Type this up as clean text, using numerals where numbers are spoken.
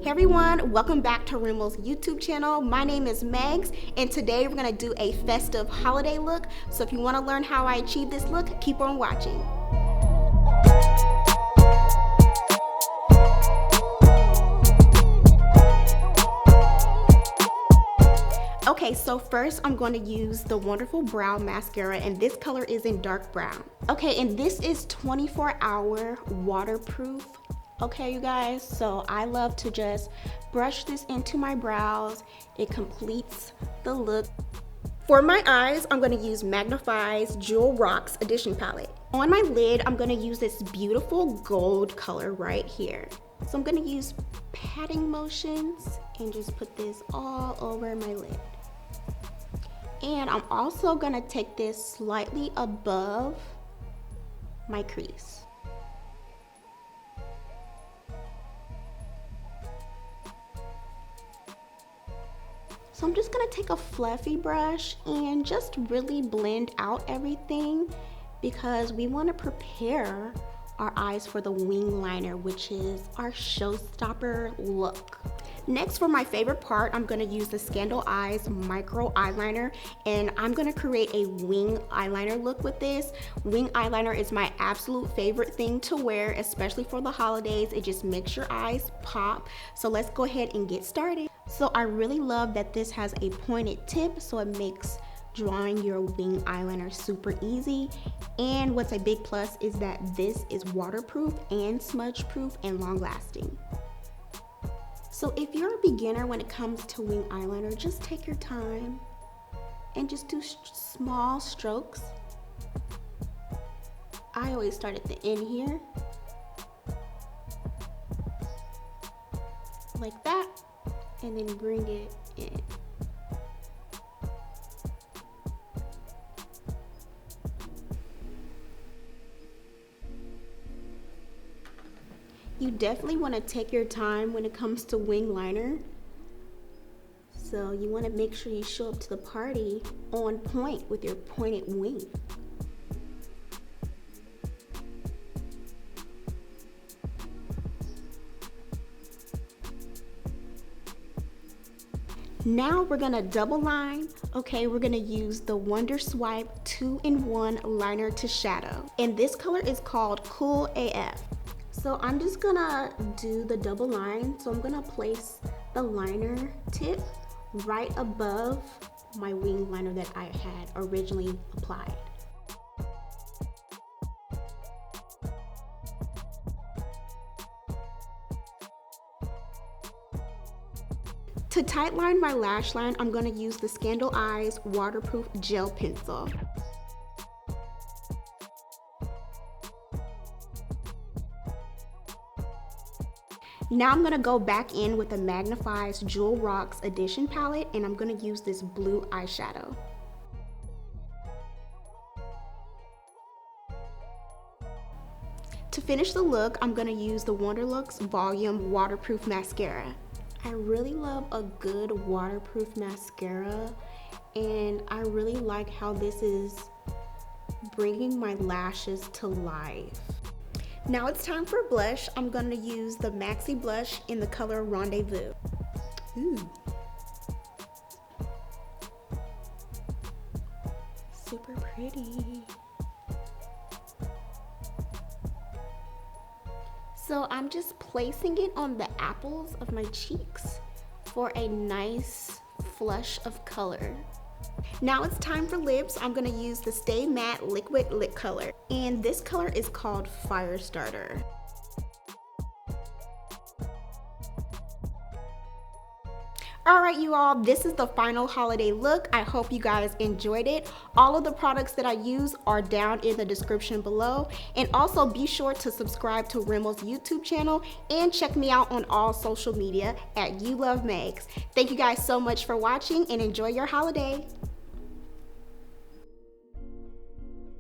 Hey everyone, welcome back to Rimmel's YouTube channel. My name is Megz, and today we're gonna do a festive holiday look. So if you wanna learn how I achieve this look, keep on watching. Okay, so first I'm going to use the wonderful brow mascara, and this color is in dark brown. Okay, and this is 24-hour waterproof. Okay, you guys, so I love to just brush this into my brows. It completes the look. For my eyes, I'm going to use Magnify's Jewel Rocks Edition palette. On my lid, I'm going to use this beautiful gold color right here. So I'm going to use patting motions and just put this all over my lid. And I'm also going to take this slightly above my crease. So I'm just gonna take a fluffy brush and just really blend out everything because we want to prepare our eyes for the wing liner, which is our showstopper look. Next, for my favorite part, I'm gonna use the Scandal Eyes micro eyeliner, and I'm gonna create a wing eyeliner look with this. Wing eyeliner is my absolute favorite thing to wear, especially for the holidays. It just makes your eyes pop. So let's go ahead and get started. So I really love that this has a pointed tip, so it makes drawing your wing eyeliner super easy. And what's a big plus is that this is waterproof and smudge proof and long lasting. So if you're a beginner when it comes to wing eyeliner, just take your time and just do small strokes. I always start at the end here, like that, and then bring it in. You definitely want to take your time when it comes to wing liner. So you want to make sure you show up to the party on point with your pointed wing. Now we're gonna double line. Okay, we're gonna use the Wonder Swipe 2-in-1 liner to shadow. And this color is called Cool AF. So I'm just gonna do the double line. So I'm gonna place the liner tip right above my wing liner that I had originally applied. To tight line my lash line, I'm gonna use the Scandal Eyes waterproof gel pencil. Now I'm gonna go back in with the Magnify's Jewel Rocks Edition palette, and I'm gonna use this blue eyeshadow. To finish the look, I'm gonna use the Wonderlooks Volume Waterproof Mascara. I really love a good waterproof mascara, and I really like how this is bringing my lashes to life. Now it's time for blush. I'm going to use the Maxi blush in the color Rendezvous. Ooh. Super pretty. So I'm just placing it on the apples of my cheeks for a nice flush of color. Now it's time for lips. I'm gonna use the Stay Matte Liquid Lip Color, and this color is called Firestarter. Alright you all, this is the final holiday look. I hope you guys enjoyed it. All of the products that I use are down in the description below. And also be sure to subscribe to Rimmel's YouTube channel and check me out on all social media at YouLoveMegz. Thank you guys so much for watching and enjoy your holiday.